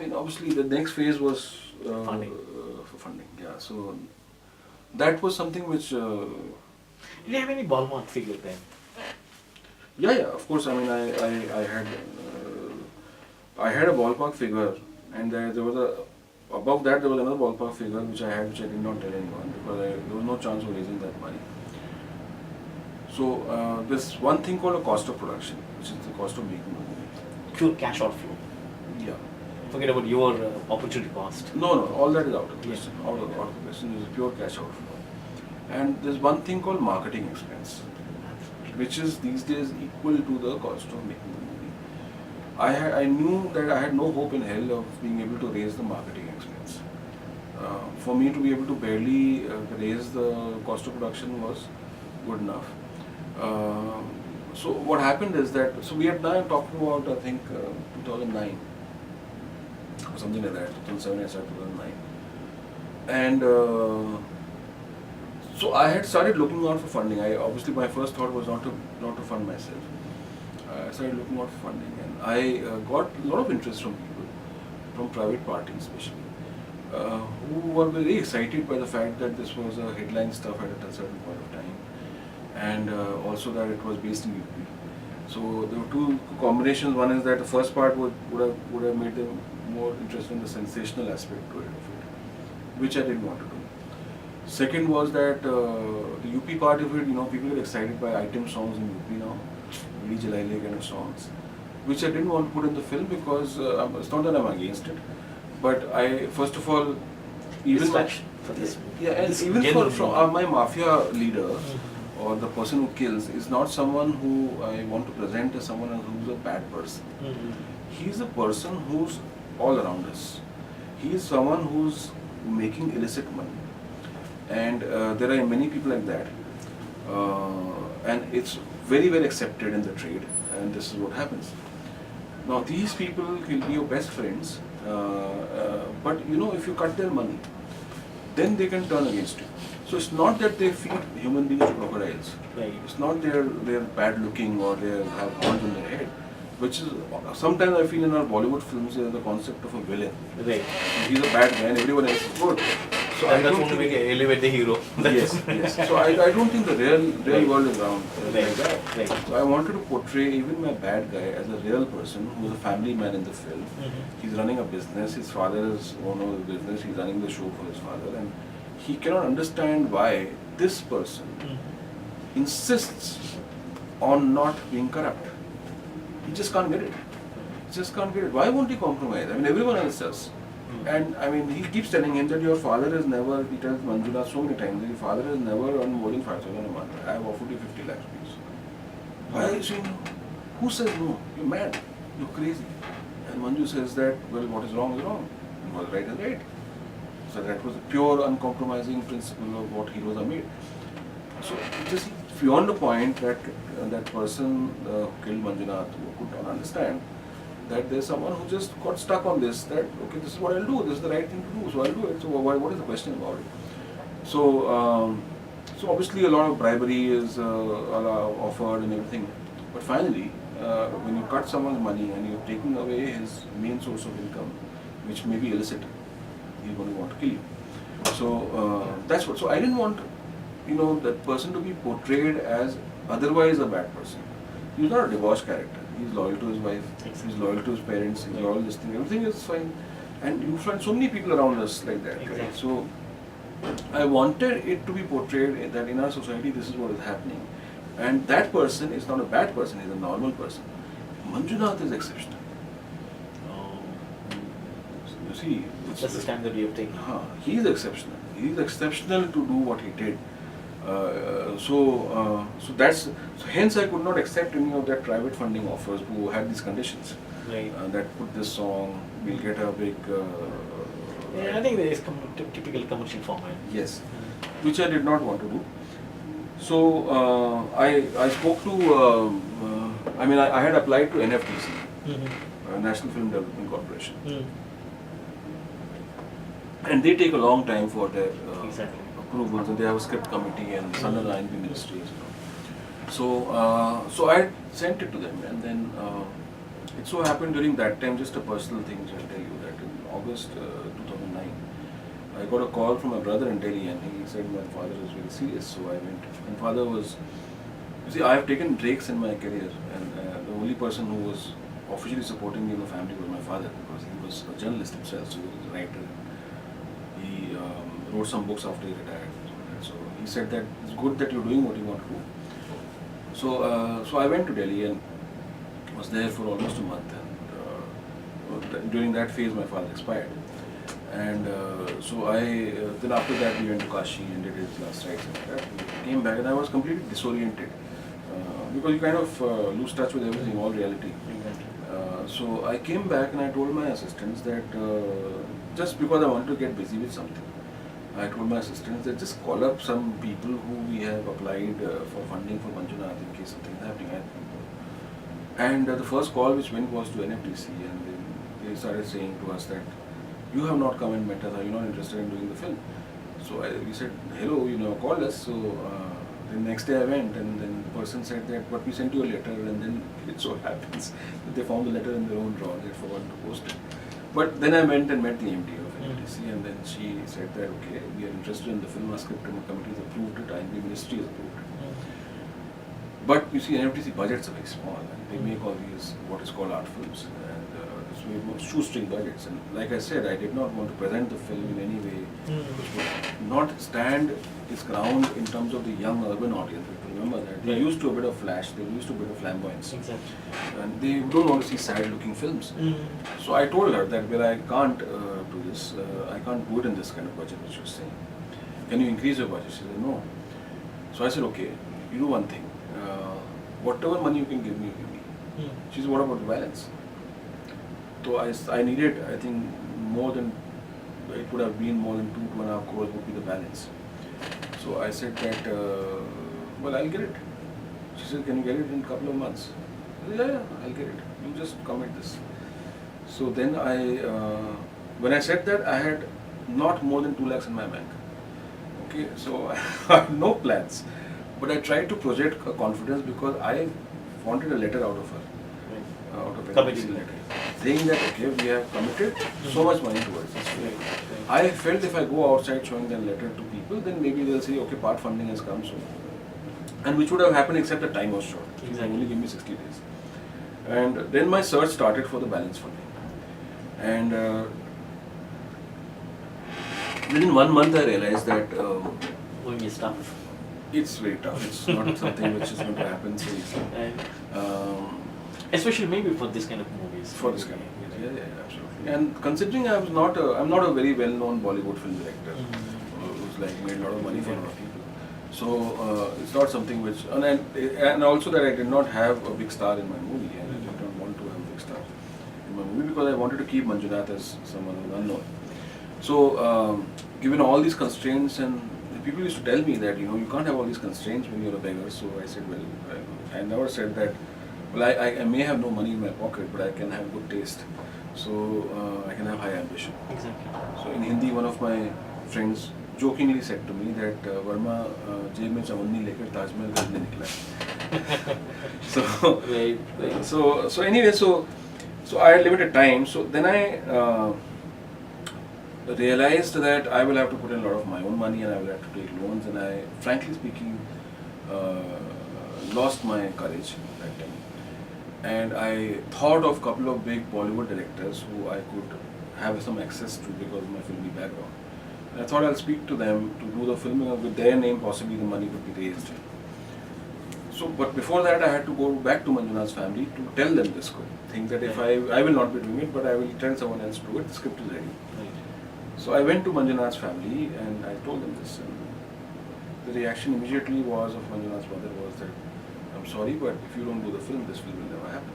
mean, obviously the next phase was Funding. For funding. Yeah, so that was something which. Did you have any ballpark figure then? Yeah, of course. I mean, I had a ballpark figure, and there was a above that there was another ballpark figure which I had, which I did not tell anyone because there was no chance of raising that money. So there's one thing called a cost of production, which is the cost of making a movie. Pure cash outflow. Yeah. Forget about your opportunity cost. No, all that is out of the Yes. question. Out of the question is pure cash outflow. And there's one thing called marketing expense, which is these days equal to the cost of making the movie. I knew that I had no hope in hell of being able to raise the marketing expense. For me to be able to barely raise the cost of production was good enough. So what happened is that, so we had now talking about, I think, 2009 or something like that, 2007, I started 2009. And so I had started looking out for funding. Obviously my first thought was not to fund myself. I started looking out for funding, and I got a lot of interest from people, from private parties especially, who were very excited by the fact that this was a headline stuff at a certain point of time, and also that it was based in UP. So there were two combinations. One is that the first part would have made them more interested in the sensational aspect of it, which I didn't want to do. Second was that the UP part of it, people get excited by item songs in UP now, Vidi Jalaile kind of songs, which I didn't want to put in the film because it's not that I'm against it, but I, first of all, even for this. and This even genuine from my mafia leader or the person who kills is not someone who I want to present as someone who's a bad person. He's a person who's all around us. He is someone who's making illicit money. And there are many people like that, and it's very well accepted in the trade, and this is what happens. Now these people will be your best friends, but if you cut their money, then they can turn against you. So it's not that they feed human beings to crocodiles. Right. It's not they're bad looking or they have horns on their head, which is sometimes I feel in our Bollywood films there's the concept of a villain. Right. He's a bad guy and everyone else is good. So And that's only to elevate the hero. Yes. So I don't think the real world is round like that. Right. So I wanted to portray even my bad guy as a real person who's a family man in the film. He's running a business. His father is owner of the business. He's running the show for his father, and he cannot understand why this person insists on not being corrupt. He just can't get it. Why won't he compromise? I mean, everyone else does. And I mean, he keeps telling him that your father is never, he tells Manjunath so many times, that your father is never earned more than 5,000 a month. I have offered you 50 lakhs rupees. Why are you saying no? Who says no? You're mad. You're crazy. And Manju says that, well, what is wrong is wrong. And what is right is right. So that was a pure, uncompromising principle of what heroes are made. So just beyond the point that that person who killed Manjunath could not understand that there's someone who just got stuck on this, that okay, this is what I'll do, this is the right thing to do, so I'll do it. So what is the question about it? So so obviously a lot of bribery is offered and everything, but finally when you cut someone's money and you're taking away his main source of income, which may be illicit, he's going to want to kill you. So that's what. So I didn't want that person to be portrayed as otherwise a bad person. He's not a debauched character. He's loyal to his wife, he's loyal to his parents, he's loyal to this thing, everything is fine. And you find so many people around us like that. Exactly. Right? So I wanted it to be portrayed that in our society this is what is happening. And that person is not a bad person, he's a normal person. Manjunath is exceptional. You see, That's the stand that you have taken. He is exceptional. He is exceptional to do what he did. So hence I could not accept any of that private funding offers who had these conditions. Right. That put this song, we'll get a big. I think there is typical commercial format. Yes, which I did not want to do. So I spoke to. I had applied to NFDC, National Film Development Corporation, and they take a long time for their approvals, and they have a script committee and Sun and ministries. So I sent it to them, and then it so happened during that time, just a personal thing which I'll tell you, that August 2009. I got a call from my brother in Delhi, and he said my father is very serious. So I went. My father was, you see, I have taken breaks in my career, and the only person who was officially supporting me in the family was my father, because he was a journalist himself, so he was a writer. He wrote some books after he retired. So he said that it's good that you're doing what you want to do. So I went to Delhi and was there for almost a month. And during that phase, my father expired. And so then after that we went to Kashi and did his last rites and that. We came back and I was completely disoriented because you kind of lose touch with everything, all reality. So I came back and I told my assistants that just because I wanted to get busy with something, I told my assistants that just call up some people who we have applied for funding for Manjunath in case something is happening. And the first call which went was to NFTC, and then they started saying to us that you have not come and met us, are you not interested in doing the film? So we said, hello, call us. So the next day I went, and then the person said that, but we sent you a letter, and then it so happens that they found the letter in their own drawer, they had forgotten to post it. But then I went and met the MD of NFTC, and then she said that, okay, we are interested in the film, our script committee has approved it, IIML ministry has approved it. But you see, NFTC budgets are very small, and they make all these what is called art films, and so we have shoestring budgets. And like I said, I did not want to present the film in any way which would not stand its ground in terms of the young urban audience. Remember that they used to a bit of flash, they used to a bit of flamboyance, and they don't want to see sad-looking films. So I told her that, well, I can't do this. I can't do it in this kind of budget which you're saying. Can you increase your budget? She said no. So I said, okay, you do one thing. Whatever money you can give me, give me. She said, what about the balance? So I needed, I think, more than, it would have been more than 2.5 crores would be the balance. So I said that, well, I'll get it. She said, can you get it in a couple of months? I said, yeah, I'll get it. You just commit this. So then when I said that, I had not more than 2 lakhs in my bank. Okay, so I had no plans. But I tried to project a confidence because I wanted a letter out of her. Out of a letter. Saying that, okay, we have committed so much money towards this. I felt if I go outside showing that letter to people, then maybe they'll say, okay, part funding has come, so. And which would have happened except the time was short. They only give me 60 days. And then my search started for the balance funding. And within 1 month I realized that it's very tough. It's not something which is going to happen so easily. Especially maybe for this kind of movies. For this kind of movies, yeah, absolutely. And considering I'm not a very well-known Bollywood film director who's like made a lot of money for a lot of people. So it's not something which, and also that I did not have a big star in my movie, and I did not want to have a big star in my movie because I wanted to keep Manjunath as someone who's unknown. So given all these constraints, and people used to tell me that you can't have all these constraints when you're a beggar. So I said, well, I never said that. Well, I may have no money in my pocket, but I can have good taste. So I can have high ambition. Exactly. So in Hindi, one of my friends jokingly said to me that Varma जेब में चवन्नी लेकर ताजमहल खरीदने निकला. So anyway, so I had limited time. So then I realized that I will have to put in a lot of my own money and I will have to take loans, and I, frankly speaking, lost my courage that time. And I thought of a couple of big Bollywood directors who I could have some access to because of my filmy background. And I thought I'll speak to them to do the filming, and with their name possibly the money could be raised. So, but before that I had to go back to Manjunath's family to tell them this thing, that if I will not be doing it, but I will tell someone else to do it, the script is ready. So I went to Manjunath's family and I told them this, and the reaction immediately was of Manjunath's mother was that, I'm sorry, but if you don't do the film, this film will never happen.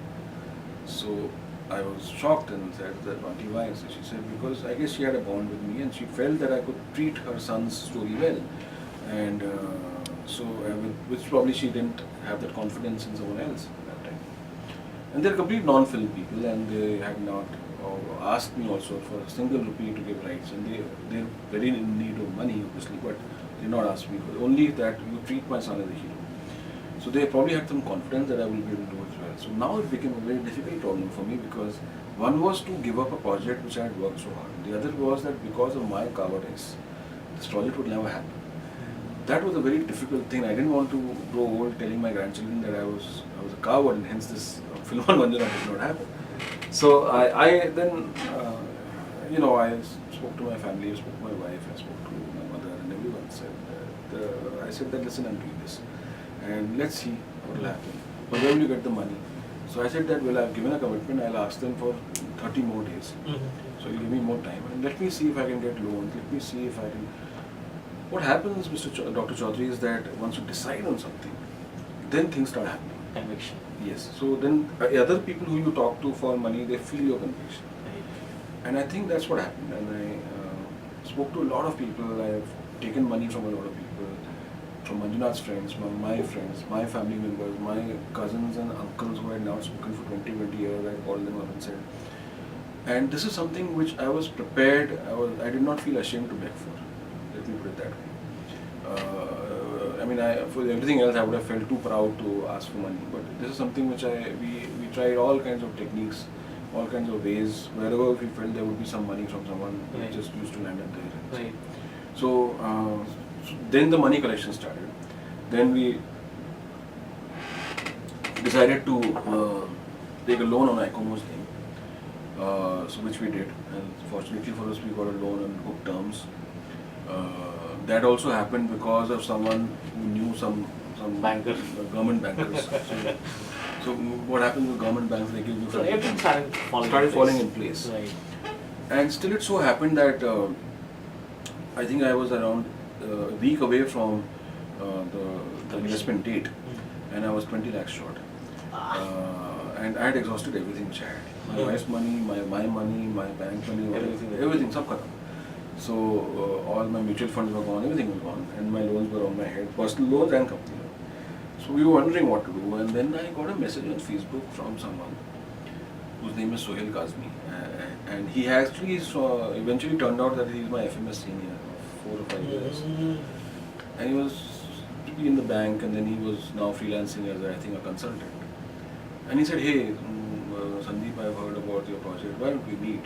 So I was shocked and said that, Auntie, why? So she said, because I guess she had a bond with me and she felt that I could treat her son's story well. And which probably she didn't have that confidence in someone else at that time. And they're complete non-film people, and they had not asked me also for a single rupee to give rights, and they're very in need of money obviously, but they did not ask me for only that you treat my son as a hero. So they probably had some confidence that I will be able to do it well. So now it became a very difficult problem for me because One was to give up a project which I had worked so hard. The other was that because of my cowardice, this project would never happen. That was a very difficult thing. I didn't want to grow old telling my grandchildren that I was a coward, and hence this film on Manjunath did not happen. So I then, I spoke to my family, I spoke to my wife, I spoke to my mother, and everyone I said that listen, I'm doing this, and let's see what will happen. But where will you get the money? So I said that, well, I've given a commitment, I'll ask them for 30 more days. So you give me more time, and let me see if I can get loans, let me see if I can. What happens, Dr. Chaudhary, is that once you decide on something, then things start happening. Conviction. Yes. So then other people who you talk to for money, they feel your conviction. Right. And I think that's what happened. And I spoke to a lot of people. I've taken money from a lot of people, from Manjunath's friends, my friends, my family members, my cousins and uncles who I had not spoken for 20 years. I called them up and said, and this is something which I was prepared, I did not feel ashamed to beg for. Let me put it that way. For everything else, I would have felt too proud to ask for money. But this is something which we tried all kinds of techniques, all kinds of ways. Wherever we felt there would be some money from someone, we just used to land it there. Right. So then the money collection started. Then we decided to take a loan on ICOMO's name, which we did. And fortunately for us, we got a loan on good terms. That also happened because of someone who knew some Banker. Government bankers. So what happens with government banks? They give you. So everything started falling in place. Right. And still, it so happened that I think I was around a week away from the investment date, and I was 20 lakhs short. And I had exhausted everything which I had. My wife's money, my money, my bank money, everything, sab khatam. So all my mutual funds were gone, everything was gone, and my loans were on my head, personal loans and company loans. So we were wondering what to do, and then I got a message on Facebook from someone whose name is Sohail Kazmi, and he actually eventually turned out that he is my FMS senior of 4 or 5 years, and he was to be in the bank, and then he was now freelancing as I think a consultant. And he said, hey, Sandeep, I've heard about your project, why don't we meet?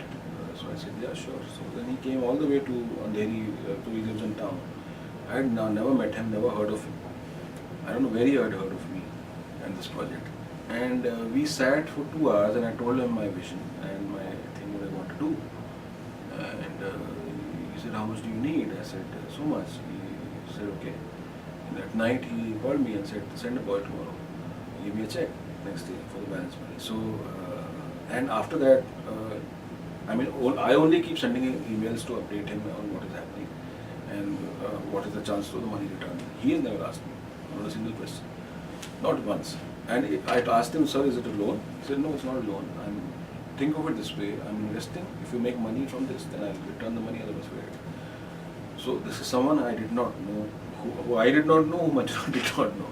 So I said, yeah, sure. So then he came all the way to Andheri, he lives in town. I had never met him, never heard of him. I don't know where he had heard of me and this project. And we sat for 2 hours, and I told him my vision and my thing what I want to do. And he said, how much do you need? I said, so much. He said, okay. And that night he called me and said, send a boy tomorrow. Give me a check next day for the balance money. So, and after that, I only keep sending him emails to update him on what is happening and what is the chance of the money return. He has never asked me, not a single question, not once. And I asked him, sir, is it a loan? He said, no, it's not a loan. Think of it this way, I'm investing. If you make money from this, then I'll return the money, otherwise forget it. So this is someone I did not know, who I did not know, who Manjunath did not know.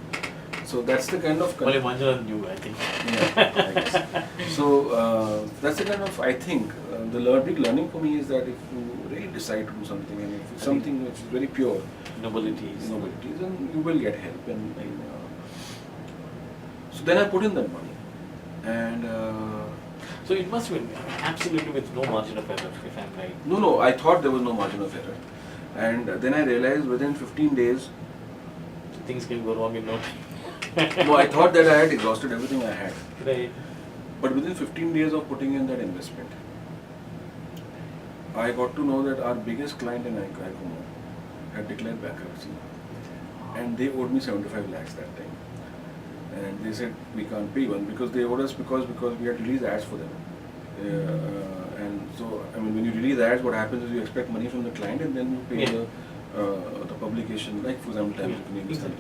So that's the kind of... Only Manjunath knew, I think. Yeah, I guess. So that's the kind of, I think, the big learning for me is that if you really decide to do something, and if it's something which is very pure, nobilities, then you will get help. And so then I put in that money, and so it must be absolutely with no margin of error, if I'm right. No, I thought there was no margin of error, and then I realized within 15 days, things can go wrong in no time. No, I thought that I had exhausted everything I had. Right. But within 15 days of putting in that investment, I got to know that our biggest client in ICOMO had declared bankruptcy, and they owed me 75 lakhs that time. And they said we can't pay one because they owed us because we had released ads for them. And so when you release ads, what happens is you expect money from the client and then you pay the publication, like for example Times of India,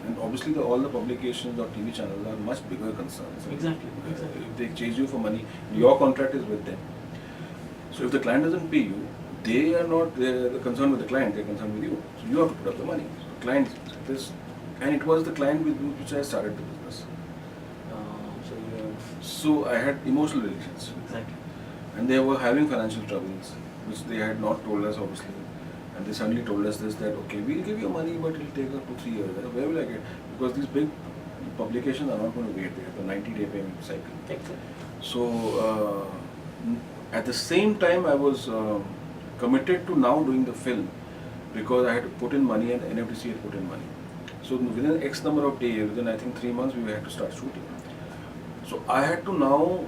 and obviously all the publications or TV channels are much bigger concerns. Exactly. If they chase you for money, your contract is with them. So if the client doesn't pay you, they're concerned with the client, they're concerned with you. So you have to put up the money. So the client and it was the client with which I started the business. So I had emotional relations. Exactly. And they were having financial troubles, which they had not told us obviously. And they suddenly told us this, that okay, we'll give you money, but it'll take up to 3 years. Where will I get? Because these big publications are not going to wait. They have a 90-day payment cycle. Exactly. So At the same time, I was committed to now doing the film because I had to put in money and NFDC had put in money. So within X number of days, within I think 3 months, we had to start shooting. So I had to now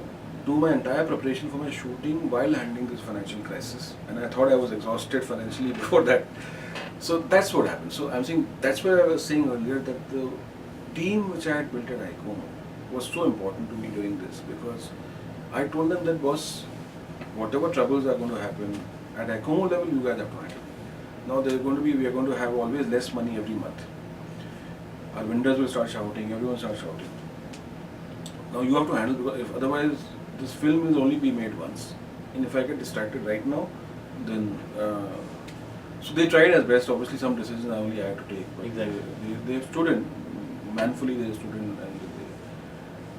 do my entire preparation for my shooting while handling this financial crisis. And I thought I was exhausted financially before that. So that's what happened. So I'm saying, that's where I was saying earlier that the team which I had built at IIML was so important to me doing this, because I told them that, boss, whatever troubles are going to happen, at IIML level you guys have to handle. Now we are going to have always less money every month. Our vendors will start shouting, everyone starts shouting. Now you have to handle, because if otherwise this film will only be made once. And if I get distracted right now, then so they tried as best. Obviously some decisions only I had to take. But Exactly. they stood in, manfully they stood in,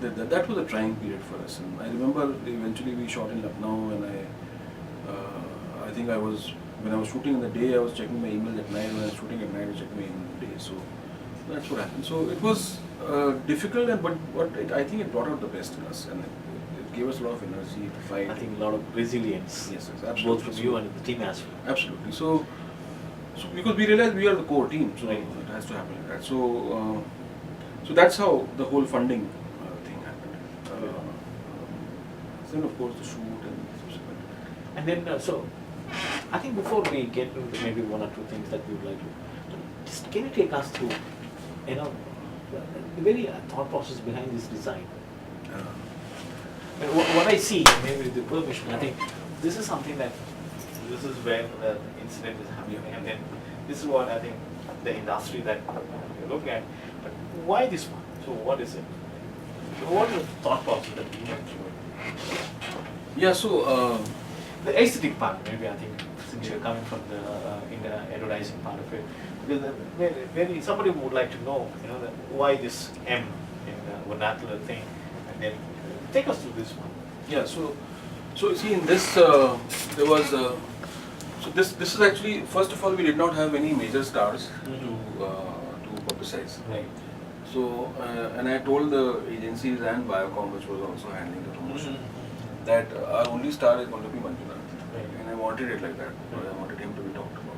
and that was a trying period for us. And I remember eventually we shot in Lucknow, and I think when I was shooting in the day, I was checking my emails at night. When I was shooting at night, I was checking my email in the day. So that's what happened. So it was difficult, but I think it brought out the best in us, and it gave us a lot of energy to fight. I think a lot of resilience. Yes, absolutely. Both from you and the team as well. Absolutely. So because we realized we are the core team, so Right. it has to happen like that. So that's how the whole funding thing happened. Then of course the shoot and subsequent. And then, so I think before we get into maybe one or two things that we would like to, just can you take us through, the very thought process behind this design? And what I see, maybe with the permission, I think this is something that, this is where the incident is happening, and then this is what I think the industry that you look at. But why this one? So what is it? What is the thought process that you went through? Yeah. So The aesthetic part, maybe I think, since you're coming from the advertising part of it, because when somebody would like to know, that why this M in the vernacular thing, and then take us through this one. yeah. So you see in this there was so this is actually, first of all, we did not have any major stars to publicize. Right. So and I told the agencies and Viacom, which was also handling the promotion, that our only star is going to be Manjunath. Right. And I wanted it like that, because I wanted him to be talked about.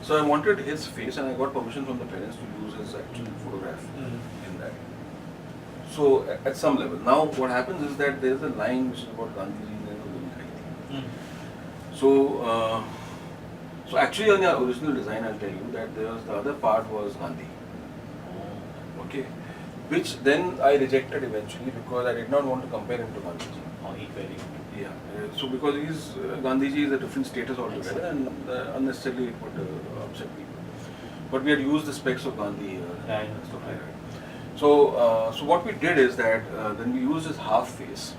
So I wanted his face, and I got permission from the parents to use his actual photograph in that. So at some level. Now what happens is that there is a line which is about Gandhiji and So actually on the original design, I'll tell you that there was the other part was Gandhi. Okay. Which then I rejected eventually, because I did not want to compare him to Gandhiji. Equally. Yeah. So because Gandhiji is a different status altogether, and unnecessarily it would upset people. But we had used the specs of Gandhi here and stuff like that. So what we did is that then we used his half face,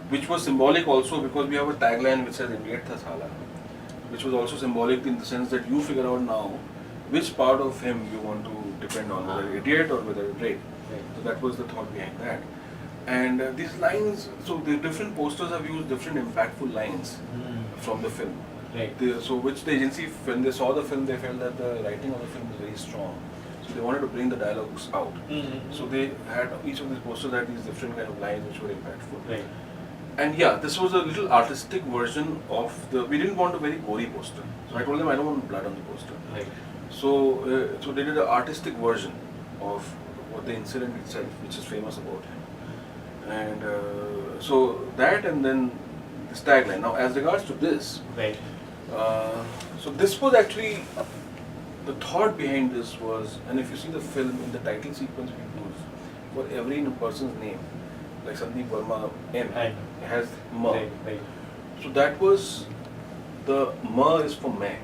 which was symbolic also, because we have a tagline which says "Idiot tha sala," which was also symbolic in the sense that you figure out now which part of him you want to depend on, whether idiot or whether great. So that was the thought behind that. And these lines, so the different posters have used different impactful lines from the film. Right. So which the agency, when they saw the film, they felt that the writing of the film was very strong. So they wanted to bring the dialogues out. So they had, each of these posters had these different kind of lines which were impactful. Right. And yeah, this was a little artistic version of we didn't want a very gory poster. So I told them I don't want blood on the poster. Right. So they did an artistic version of what the incident itself, which is famous about him. And so that, and then this tagline. Now as regards to this, Right. So this was actually, the thought behind this was, and if you see the film, in the title sequence we use, for every person's name, like Sandeep Varma, M, Right. has Ma. Right. Right. So that was, the Ma is for Main.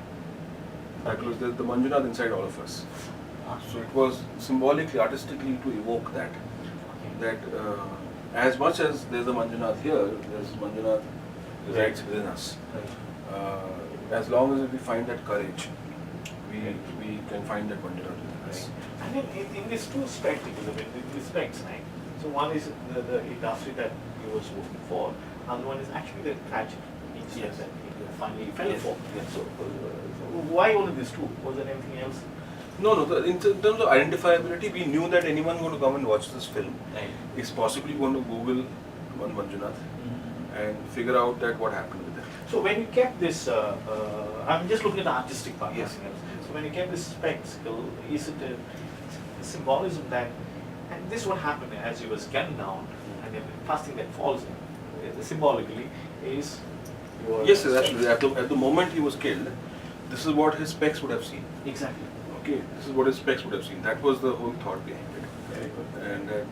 That was the Manjunath inside all of us. So it was symbolically, artistically to evoke that. That as much as there's a Manjunath here, there's Manjunath resides within us. As long as we find that courage, we can find that Manjunath within us. And then in these two spectacles, these specs, right? So one is the industry that he was working for, and one is actually the tragedy incident that he finally fell for. Yes. So why only these two? Was there anything else? No. In terms of identifiability, we knew that anyone going to come and watch this film is possibly going to Google one Manjunath and figure out that what happened with them. So when you kept this, I'm just looking at the artistic part. Yes. So when you kept this spectacle, is it a symbolism that, and this is what happened as he was gunned down, and then the first thing that falls symbolically is your... Yes, actually, at the moment he was killed, this is what his specs would have seen. Exactly. Okay, this is what his specs would have seen. That was the whole thought behind it. Very good. And that,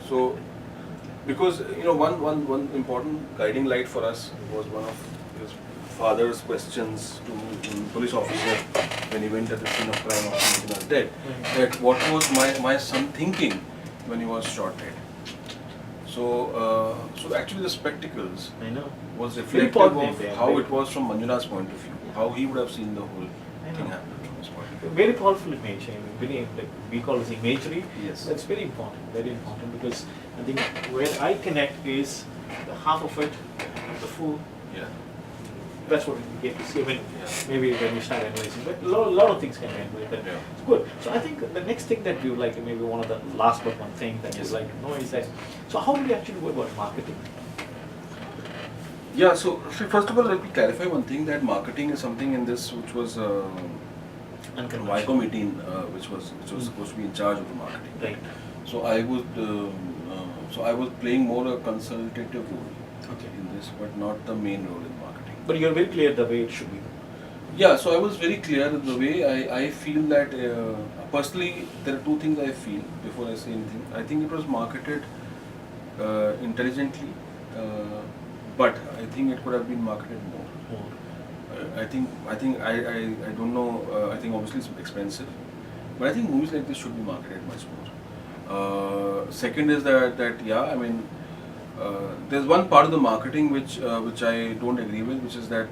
so, because one important guiding light for us was one of his father's questions to a police officer when he went at the scene of crime after Manjunath dead. That what was my son thinking when he was shot dead? So, so actually the spectacles I know. was reflective of how it was from Manjunath's point of view, how he would have seen the whole thing happen from his point of view. Very powerful image. I mean, very, like we call it imagery. Yes. That's very important because I think where I connect is the half of it, the full. Yeah. That's what we get to see. I mean, Yeah. maybe when we start analyzing, but a lot of things can end with it. Yeah. It's good. So I think the next thing that we would like, maybe one of the last but one thing that Yes. you'd like to know is that, so how do we actually go about marketing? Yeah, so first of all, let me clarify one thing, that marketing is something in this which was Unconventional. meeting, which was supposed to be in charge of the marketing. Right. So I was playing more a consultative role Okay. in this, but not the main role in marketing. But you're very clear the way it should be. Yeah, so I was very clear in the way I feel that personally there are two things I feel before I say anything. I think it was marketed intelligently, but I think it could have been marketed more. I think I don't know. I think obviously it's expensive, but I think movies like this should be marketed much more. Second is that yeah, I mean, there's one part of the marketing which I don't agree with, which is that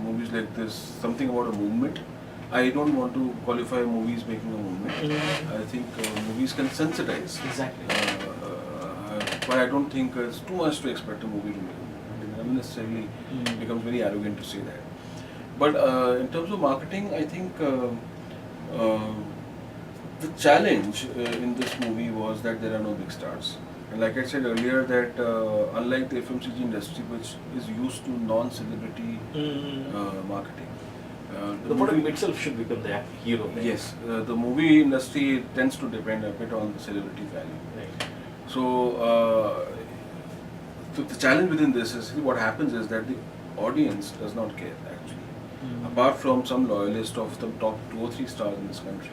movies like this, something about a movement. I don't want to qualify movies making a movement. I think movies can sensitize. Exactly. But I don't think it's too much to expect a movie to make a movement. It unnecessarily becomes very arrogant to say that. But in terms of marketing, I think the challenge in this movie was that there are no big stars. And like I said earlier, that unlike the FMCG industry, which is used to non-celebrity marketing, The product itself should become the hero. Right? Yes, the movie industry tends to depend a bit on the celebrity value. Right. So, the challenge within this is what happens is that the audience does not care actually. Apart from some loyalist of the top 2 or 3 stars in this country,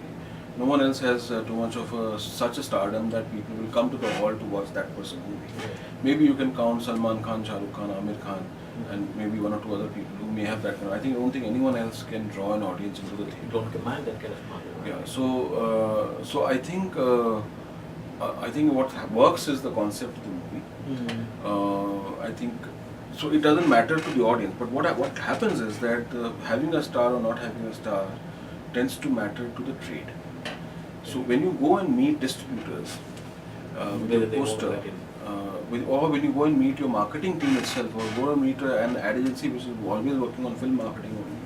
no one else has too much of such a stardom that people will come to the hall to watch that person's movie. Right. Maybe you can count Salman Khan, Shah Rukh Khan, Amir Khan, and maybe 1 or 2 other people who may have that kind of. I don't think anyone else can draw an audience into the You theatre. don't command that kind of market. Yeah. So I think what works is the concept of the movie. I think so. It doesn't matter to the audience, but what happens is that having a star or not having a star tends to matter to the trade. So when you go and meet distributors with Whether your they want poster, that in. or when you go and meet your marketing team itself, or go and meet an ad agency which is always working on film marketing only,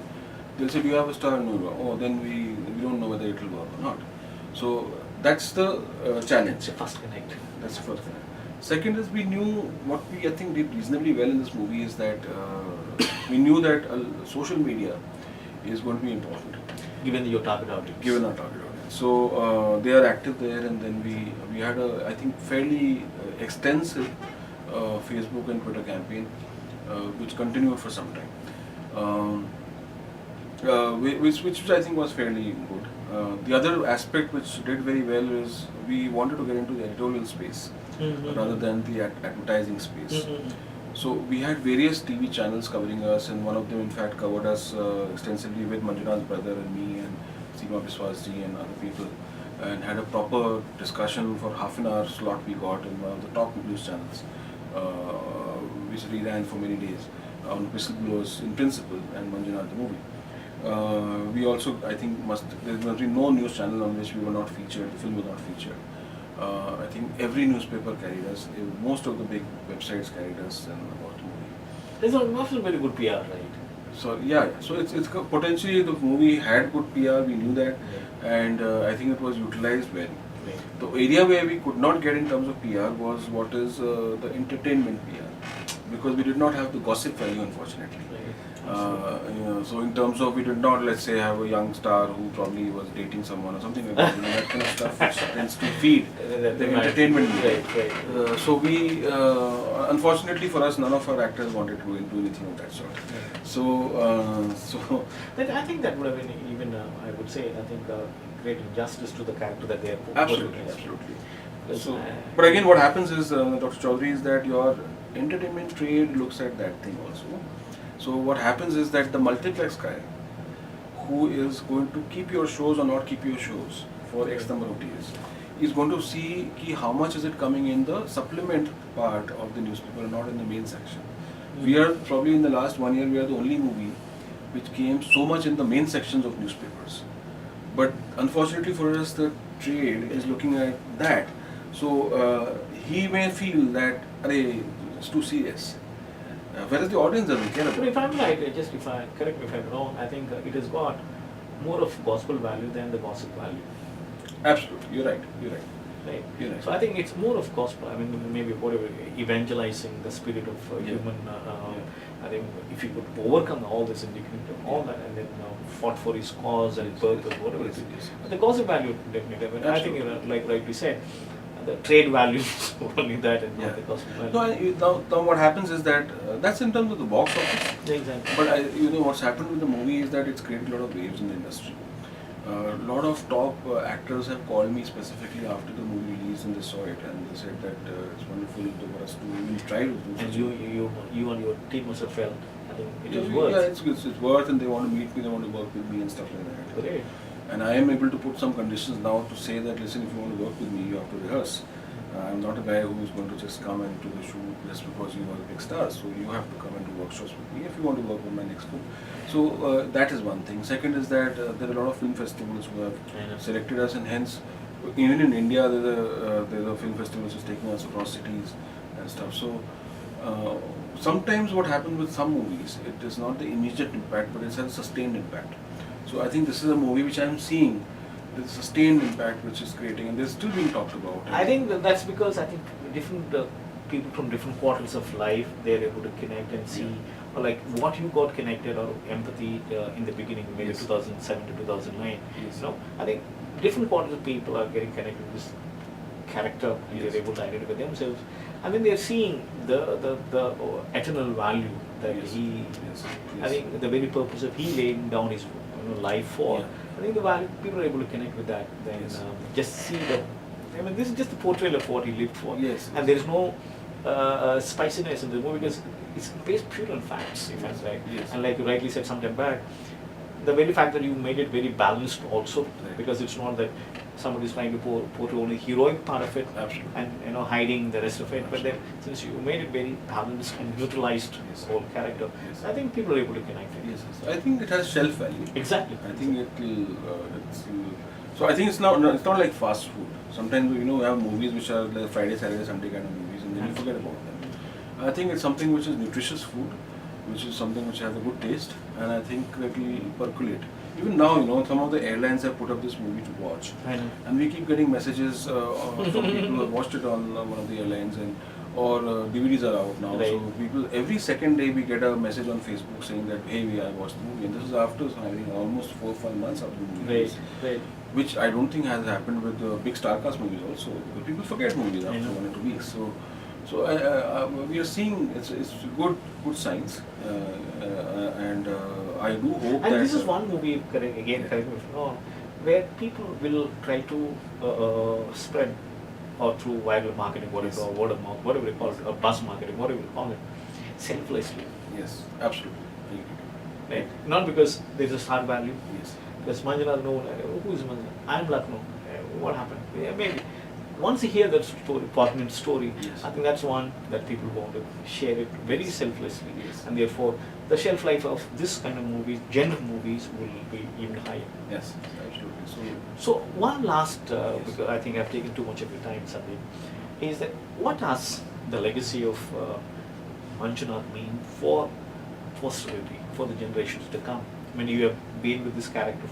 they'll say, "Do you have a star?" No. Oh, then we don't know whether it will work or not. So that's the challenge. It's a fast connect. That's the first thing. Second is we knew what we I think did reasonably well in this movie is that we knew that social media is going to be important. Given your target audience. Given our target audience. So they are active there, and then we had a I think fairly extensive Facebook and Twitter campaign which continued for some time. Which I think was fairly good. The other aspect which did very well is we wanted to get into the editorial space rather than the advertising space. So we had various TV channels covering us, and one of them in fact covered us extensively with Manjunath's brother and me and Seema Biswasji and other people, and had a proper discussion for half an hour slot we got in one of the top news channels, which ran for many days on whistleblowers in principle and Manjunath the movie. We also, I think, there must be no news channel on which we were not featured, the film was not featured. I think every newspaper carried us, most of the big websites carried us and about the movie. There's also very good PR, right? So yeah, so it's potentially the movie had good PR, we knew that, and I think it was utilized well. The area where we could not get in terms of PR was what is the entertainment PR. because we did not have the gossip value, unfortunately. Right. So in terms of, we did not, let's say, have a young star who probably was dating someone or something like that. That kind of stuff which tends to feed the entertainment media. Right. So we, unfortunately for us, none of our actors wanted to do anything of that sort. So Then I think that would have been even, I would say, I think great injustice to the character that they are absolutely, portraying. absolutely. Because, So, but again, what happens is, Dr. Chaudhary, is that your entertainment trade looks at that thing also. So what happens is that the multiplex guy, who is going to keep your shows or not keep your shows for X number of days, is going to see how much is it coming in the supplement part of the newspaper, not in the main section. We are probably, in the last 1 year, we are the only movie which came so much in the main sections of newspapers. But unfortunately for us, the trade is looking at that. So he may feel that, it's too serious. Whereas the audience doesn't care But about if it. I'm right, correct me if I'm wrong, I think it has got more of gospel value than the gossip value. Absolutely, you're right. Right. You're right. So I think it's more of gospel. I mean, maybe whatever, evangelizing the spirit of human. I think if you could overcome all this indignity, all that, and then fought for his cause and purpose, whatever it is. But the gossip value, definitely. I mean, I think, like rightly said, the trade value is only that and not the gospel value. Now what happens is that that's in terms of the box office. Yeah, exactly. But what's happened with the movie is that it's created a lot of waves in the industry. A lot of top actors have called me specifically after the movie release, and they saw it and they said that it's wonderful for us to even try to do. And you and your team must have felt, I think it is Yeah, worth. it's worth, and they want to meet me, they want to work with me and stuff like that. Great. And I am able to put some conditions now to say that, listen, if you want to work with me, you have to rehearse. I'm not a guy who is going to just come and do the shoot just because you are a big star. So you have to come and do workshops with me if you want to work with my next film. So that is one thing. Second is that there are a lot of film festivals who have selected us, and hence, even in India, there's a film festival which is taking us across cities and stuff. So sometimes what happens with some movies, it is not the immediate impact, but it has a sustained impact. So I think this is a movie which I am seeing the sustained impact which is creating, and they're still being talked about. I think that's because I think different people from different quarters of life, they're able to connect and see, or like what you got connected or empathy in the beginning, maybe 2007 to 2009. Yes. I think different quarters of people are getting connected with this character, and they're able to identify themselves, and then they're seeing the eternal value that he. Yes. I think the very purpose of he laying down his life for. I think the value, people are able to connect with that. Then just see the. I mean, this is just a portrayal of what he lived for. Yes. And there is no spiciness in the movie because it's based pure on facts, if I'm right. Yes. And like you rightly said sometime back, the very fact that you made it very balanced also, because it's not that somebody is trying to portray only heroic part of it. Absolutely. And hiding the rest of it. But then since you made it very balanced and neutralized the whole character, I think people are able to connect with it. Yes. I think it has shelf value. Exactly. I think it will. So I think it's not like fast food. Sometimes we have movies which are like Friday, Saturday, Sunday kind of movies, and then you forget about them. I think it's something which is nutritious food, which is something which has a good taste, and I think it will percolate. Even now, some of the airlines have put up this movie to watch, and we keep getting messages from people who have watched it on one of the airlines, or DVDs are out now. Right. So people, every second day we get a message on Facebook saying that, hey, I watched the movie, and this is after I think almost 4 or 5 months after the movie. Right. Which I don't think has happened with the big star cast movies also. People forget movies after 1 or 2 weeks. So we are seeing it's good signs, and I do hope that. And this is one movie, correct me if I'm wrong, where people will try to spread, or through viral marketing, whatever, or word of mouth, whatever you call it, or buzz marketing, whatever you call it, selflessly. Yes, absolutely. Right? Not because there's a star value. Yes. Because Manjunath, who is Manjunath? I'm Lucknow. What happened? Yeah, maybe. Once you hear that story, poignant story, I think that's one that people want to share it very selflessly. Yes. And therefore, the shelf life of this kind of movies, genre movies, will be even higher. Yes, absolutely. So one last, because I think I've taken too much of your time, Sandeep, is that what does the legacy of Manjunath mean for posterity, for the generations to come? I mean, you have been with this character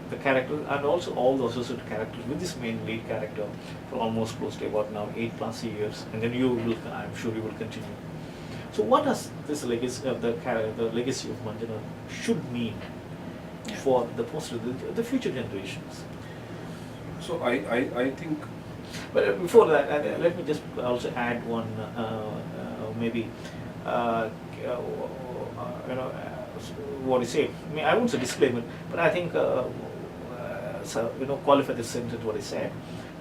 the character and also all the associated characters with this main lead character for almost close to about now 8+ years, and then I'm sure you will continue. So what does this legacy of the legacy of Manjunath should mean for the future generations? So I think. But before that, let me just also add one, maybe, what you say. I mean, I won't say disclaimer, but I think, so, qualify this sentence what I said.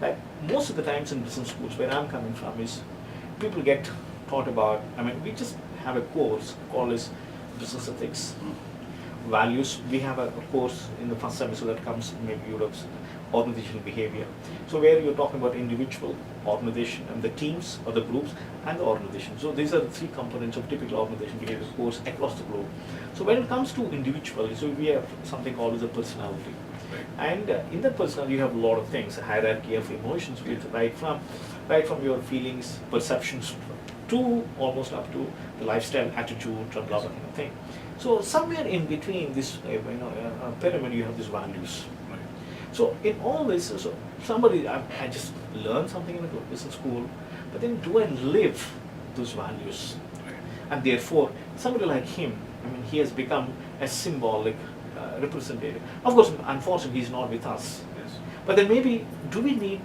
Like most of the times in business schools, where I'm coming from, is people get taught about. I mean, we just have a course called as business ethics, values. We have a course in the first semester that comes maybe Europe's organizational behavior. So where you're talking about individual, organization, and the teams or the groups and the organization. So these are the three components of typical organization behavior course across the globe. So when it comes to individual, so we have something called as a personality. And in that personality, you have a lot of things, a hierarchy of emotions, which right from your feelings, perceptions, to almost up to the lifestyle, attitude, blah blah kind of thing. So somewhere in between this, pyramid, you have these values. So in all this, so somebody, I just learned something in a business school, but then do I live those values? And therefore, somebody like him, I mean, he has become a symbolic representative. Of course, unfortunately, he's not with us. Yes. But then maybe, do we need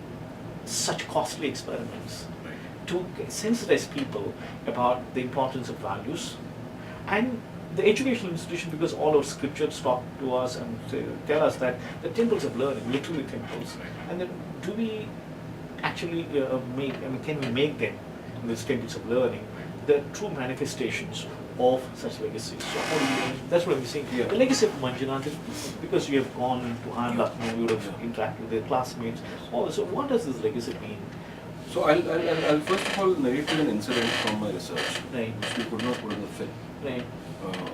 such costly experiments to sensitize people about the importance of values? And the educational institution, because all our scriptures talk to us and tell us that the temples of learning, literally temples, and then do we actually can we make them, these temples of learning, the true manifestations of such legacies? So how do you, that's what I'm saying. Yeah. The legacy of Manjunath is because you have gone to Lucknow, you would have interacted with their classmates. So what does this legacy mean? So I'll first of all narrate an incident from my research, Right. which we could not put in the film, Right.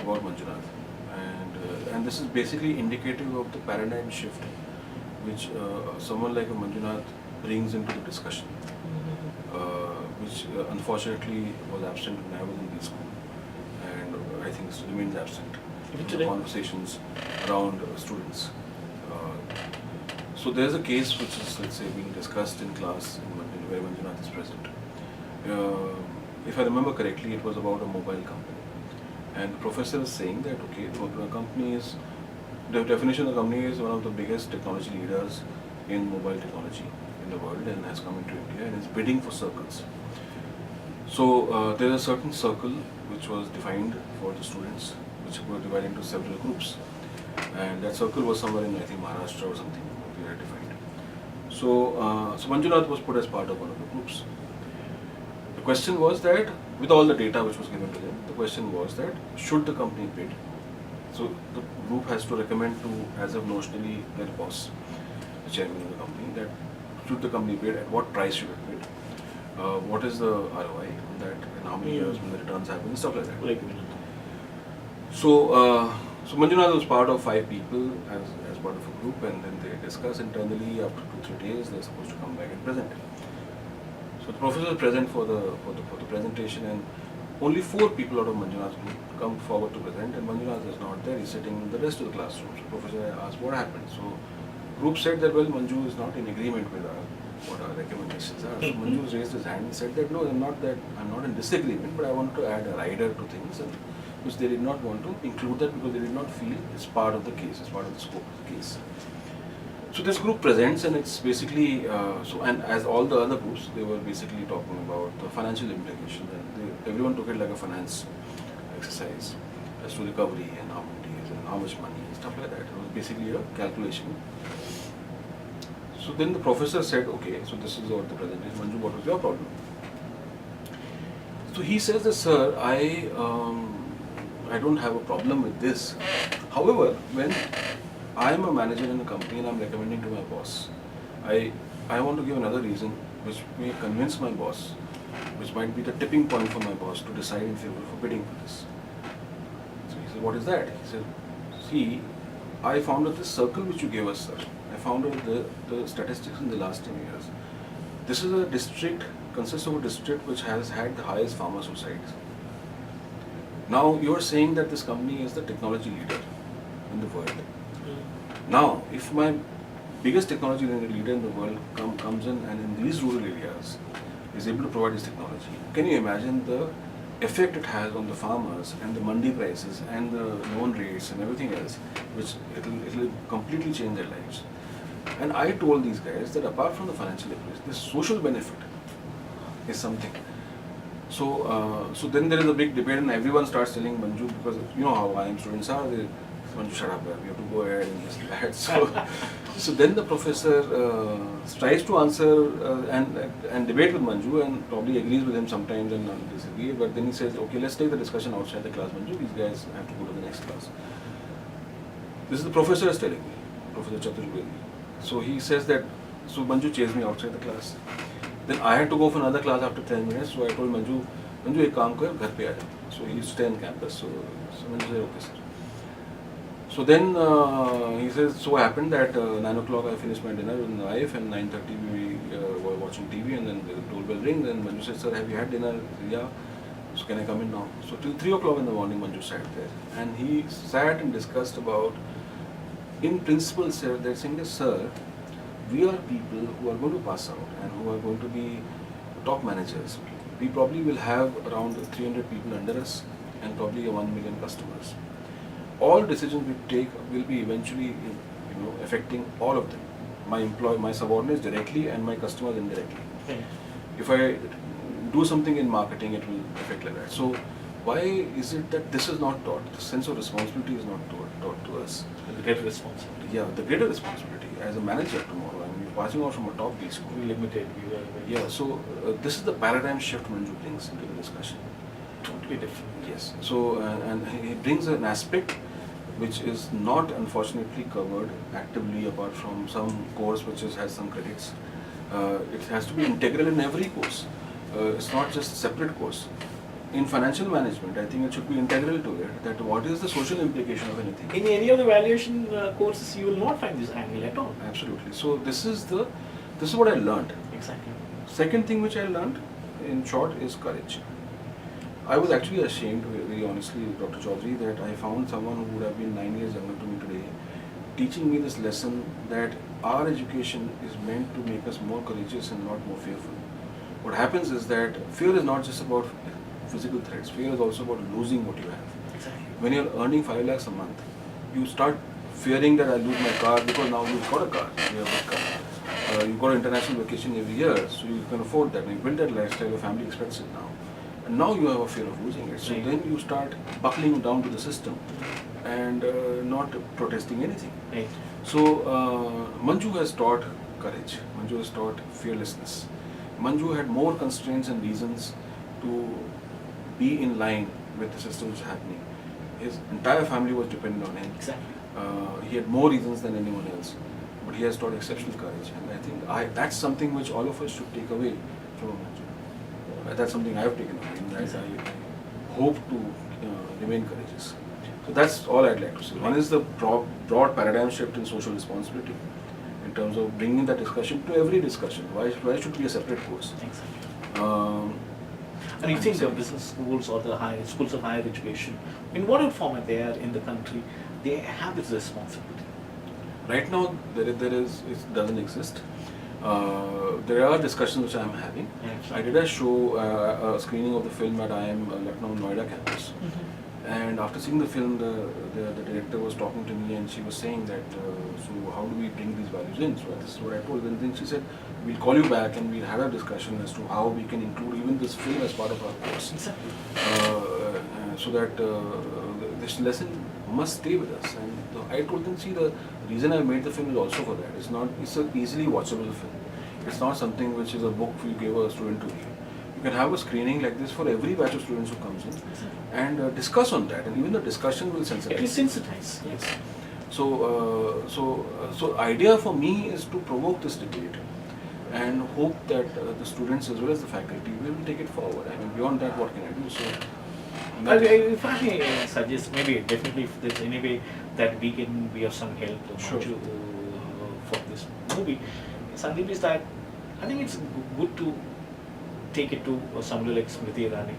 about Manjunath, and this is basically indicative of the paradigm shift which someone like a Manjunath brings into the discussion, which unfortunately was absent when I was in the school, and I think still remains absent in the conversations around students. So there's a case which is, let's say, being discussed in class where Manjunath is present. If I remember correctly, it was about a mobile company. And the professor is saying that, okay, the company is, the definition of the company is one of the biggest technology leaders in mobile technology in the world and has come into India and is bidding for circles. So there is a certain circle which was defined for the students, which were divided into several groups. And that circle was somewhere in, I think, Maharashtra or something, we had defined. So, so Manjunath was put as part of one of the groups. The question was that, with all the data which was given to them, the question was that, should the company bid? So the group has to recommend to, as of notionally, their boss, the chairman of the company, that should the company bid, at what price should it bid? What is the ROI on that, and how many years will the returns happen, and stuff like that. So, so Manjunath was part of 5 people as part of a group, and then they discuss internally. After 2-3 days, they're supposed to come back and present. So the professor is present for the presentation, and only 4 people out of Manjunath's group come forward to present, and Manjunath is not there. He's sitting in the rest of the classroom. So the professor asked what happened. So group said that, well, Manju is not in agreement with what our recommendations are. So Manju raised his hand and said that, no, I'm not in disagreement, but I want to add a rider to things, and which they did not want to include that because they did not feel it's part of the case, it's part of the scope of the case. So this group presents, and it's basically, and as all the other groups, they were basically talking about the financial implications, and everyone took it like a finance exercise as to recovery and how many days and how much money and stuff like that. It was basically a calculation. So then the professor said, okay, so this is what the presentation, Manju, what was your problem? So he says that, sir, I don't have a problem with this. However, when I am a manager in a company and I'm recommending to my boss, I want to give another reason which may convince my boss, which might be the tipping point for my boss to decide in favor of bidding for this. So he said, what is that? He said, see, I found out this circle which you gave us, sir. I found out the statistics in the last 10 years. This is a district, consists of a district which has had the highest farmer suicides. Now you are saying that this company is the technology leader in the world. Now, if my biggest technology leader in the world comes in and in these rural areas is able to provide this technology, can you imagine the effect it has on the farmers and the mandi prices and the loan rates and everything else, which it'll completely change their lives. And I told these guys that apart from the financial leverage, this social benefit is something. So then there is a big debate and everyone starts telling Manju, because you know how IIM students are, they, Manju, shut up, we have to go ahead and this and that. So then the professor tries to answer and debate with Manju and probably agrees with him sometimes and disagree, but then he says, okay, let's take the discussion outside the class, Manju, these guys have to go to the next class. This is the professor is telling me, Professor Chaturvedi. So he says that, so Manju chased me outside the class. Then I had to go for another class after 10 minutes, so I told Manju, ek kaam kar, ghar pe aa ja. So he used to stay on campus, so Manju said, okay sir. So then he says, so happened that 9 o'clock I finished my dinner with my wife and 9:30 we were watching TV and then the doorbell rings and Manju said, sir, have you had dinner? Yeah. So can I come in now? So till 3 o'clock in the morning Manju sat there and he sat and discussed about, in principle, sir, they're saying that, sir, we are people who are going to pass out and who are going to be top managers. We probably will have around 300 people under us and probably 1 million customers. All decisions we take will be eventually, affecting all of them. My subordinates directly and my customers indirectly. Okay. If I do something in marketing, it will affect like that. So why is it that this is not taught? The sense of responsibility is not taught to us. The greater responsibility. Yeah, the greater responsibility as a manager tomorrow. I mean, you're passing out from a top B school. Limited. Yeah, so this is the paradigm shift Manju brings into the discussion. Totally different. Yes. So and he brings an aspect which is not unfortunately covered actively apart from some course which has some credits. It has to be integral in every course. It's not just a separate course. In financial management, I think it should be integral to it, that what is the social implication of anything. In any of the valuation courses, you will not find this angle at all. Absolutely. So this is what I learned. Exactly. Second thing which I learned, in short, is courage. I was actually ashamed, very honestly, Dr. Chaudhary, that I found someone who would have been 9 years younger to me today, teaching me this lesson that our education is meant to make us more courageous and not more fearful. What happens is that fear is not just about physical threats, fear is also about losing what you have. Exactly. When you're earning 5 lakhs a month, you start fearing that I'll lose my car because now you've got a car, you have a car. You've got an international vacation every year, so you can afford that. And you build that lifestyle, your family expects it now. And now you have a fear of losing it. So Right. then you start buckling down to the system and not protesting anything. Right. So Manju has taught courage. Manju has taught fearlessness. Manju had more constraints and reasons to be in line with the system which was happening. His entire family was dependent on him. Exactly. He had more reasons than anyone else, but he has taught exceptional courage, and I think that's something which all of us should take away from Manju. That's something I have taken away, and I hope to remain courageous. So that's all I'd like to say. One is the broad paradigm shift in social responsibility, in terms of bringing that discussion to every discussion. Why should it be a separate course? Exactly. And you think the business schools or the schools of higher education, in whatever format they are in the country, they have this responsibility? Right now, it doesn't exist. There are discussions which I am having. Yeah. I did a show, a screening of the film at IIM Lucknow Noida campus. Mm-hmm. And after seeing the film, the director was talking to me and she was saying that, so how do we bring these values in? So this is what I told her. And then she said, we'll call you back and we'll have a discussion as to how we can include even this film as part of our course. Exactly. So that this lesson must stay with us. And I told them, see, the reason I made the film is also for that. It's an easily watchable film. It's not something which is a book you give a student to read. You can have a screening like this for every batch of students who comes in and discuss on that, and even the discussion will sensitize. It will sensitize. Yes. So idea for me is to provoke this debate and hope that the students as well as the faculty will take it forward. I mean, beyond that, what can I do? So, If I may suggest, maybe definitely if there's any way that we can be of some help to Sure. Manju, for this movie, Sandeep, is that I think it's good to take it to somebody like Smriti Irani,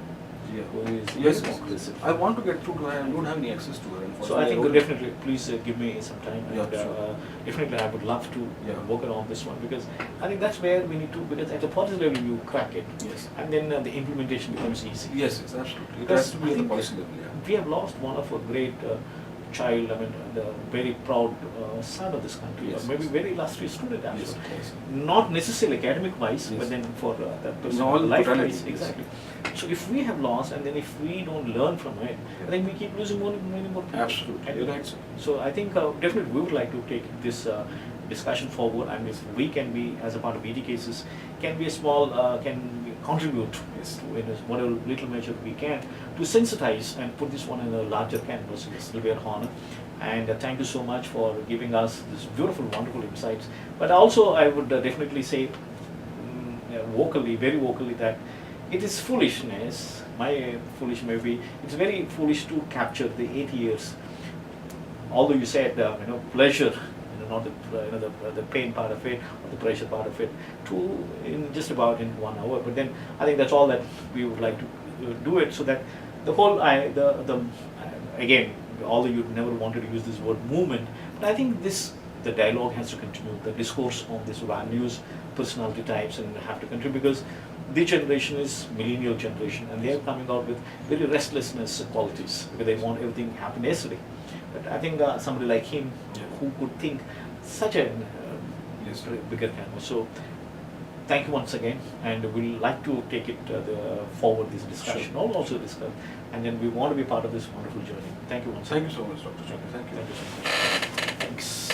Yeah. who is Yes, very yes. aggressive. I want to get through to her. I don't have any access to her. So I think Unfortunately, definitely, please give me some time, Yeah, and sure. definitely I would love to Yeah. work around this one, because I think that's where we need to, because at the policy level you crack it, Yes. and then the implementation becomes easy. Yes, yes, absolutely. It Because has to I be at the think policy level. Yeah. we have lost one of a great child, I mean, the very proud son of this country, Yes, or maybe yes. very illustrious student as Yes, well. yes. Not necessarily academic wise, Yes. but then for that In person, all life totality, wise, yes. exactly. So if we have lost, and then if we don't learn from it, I think we keep losing many more people. Absolutely. And You're right, sir. so I think definitely we would like to take this discussion forward, and if we can be, as a part of BT cases, can be a small, can contribute Yes. to in whatever little measure we can to sensitize and put this one in a larger canvas. It will be an honor. And thank you so much for giving us this beautiful, wonderful insights. But also I would definitely say vocally, very vocally, that it is foolishness, my foolish maybe, it's very foolish to capture the 8 years. Although you said, pleasure, not the pain part of it, or the pressure part of it, to in just about in 1 hour. But then I think that's all that we would like to do it, so that the whole, again, although you never wanted to use this word movement, but I think the dialogue has to continue, the discourse on these values, personality types, and have to continue, because the generation is millennial generation, and they are coming out with very restlessness qualities, because they want everything to happen yesterday. But I think somebody like him, Yeah. who could think such a Yes. bigger canvas. So thank you once again, and we'll like to take it forward, this discussion, Sure. also discuss, and then we want to be part of this wonderful journey. Thank you once Thank again. you so much, Dr. Chandra. Thank you. Thank you so much. Thanks.